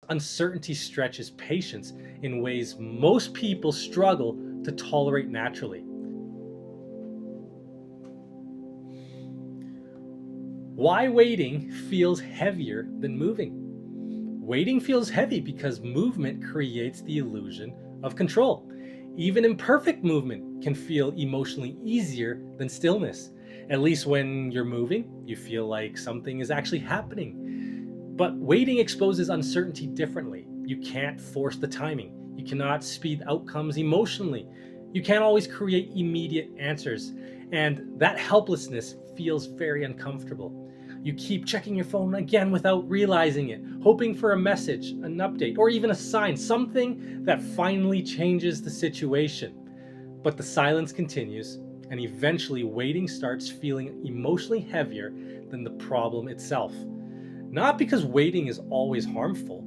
uncertainty stretches patience in ways most people struggle to tolerate naturally. Why waiting feels heavier than moving? Waiting feels heavy because movement creates the illusion of control. Even imperfect movement can feel emotionally easier than stillness. At least when you're moving, you feel like something is actually happening. But waiting exposes uncertainty differently. You can't force the timing. You cannot speed outcomes emotionally. You can't always create immediate answers. And that helplessness feels very uncomfortable. You keep checking your phone again without realizing it, hoping for a message, an update, or even a sign, something that finally changes the situation. But the silence continues, and eventually waiting starts feeling emotionally heavier than the problem itself. Not because waiting is always harmful,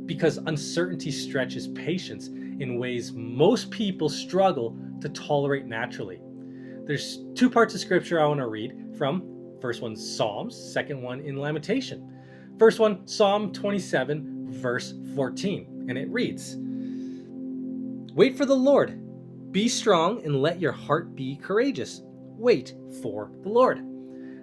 because uncertainty stretches patience in ways most people struggle to tolerate naturally. There's two parts of scripture I want to read from. First one's Psalms, second one in Lamentation. First one, Psalm 27, verse 14, and it reads, "Wait for the Lord. Be strong and let your heart be courageous. Wait for the Lord."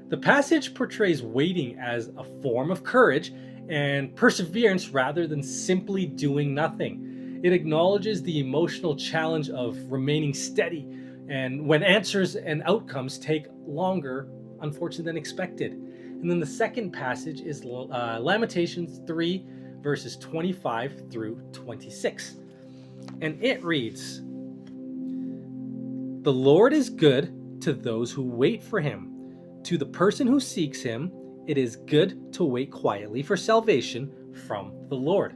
The passage portrays waiting as a form of courage and perseverance rather than simply doing nothing. It acknowledges the emotional challenge of remaining steady and when answers and outcomes take longer, unfortunately, than expected. And then the second passage is Lamentations 3, verses 25 through 26. And it reads, "The Lord is good to those who wait for him. To the person who seeks him, it is good to wait quietly for salvation from the Lord."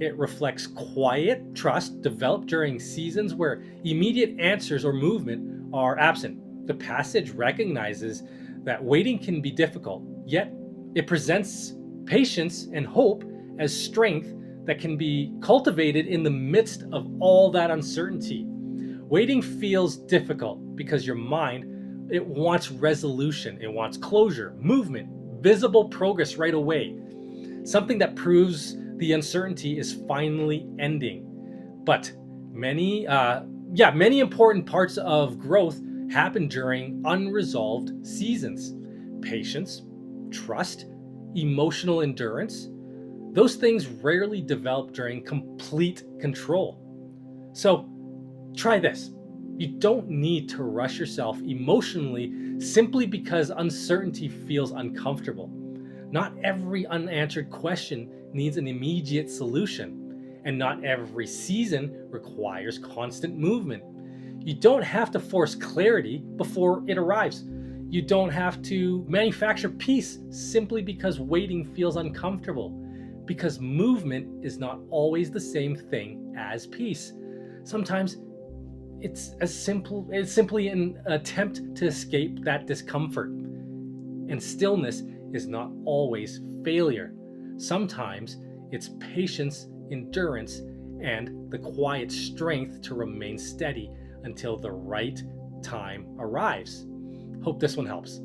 It reflects quiet trust developed during seasons where immediate answers or movement are absent. The passage recognizes that waiting can be difficult, yet it presents patience and hope as strength that can be cultivated in the midst of all that uncertainty. Waiting feels difficult because your mind, it wants resolution, it wants closure, movement, visible progress right away. Something that proves the uncertainty is finally ending. But many important parts of growth happen during unresolved seasons. Patience, trust, emotional endurance, those things rarely develop during complete control. So try this. You don't need to rush yourself emotionally simply because uncertainty feels uncomfortable. Not every unanswered question needs an immediate solution, and not every season requires constant movement. You don't have to force clarity before it arrives. You don't have to manufacture peace simply because waiting feels uncomfortable, because movement is not always the same thing as peace. Sometimes it's simply an attempt to escape that discomfort. And stillness is not always failure. Sometimes it's patience, endurance, and the quiet strength to remain steady until the right time arrives. Hope this one helps.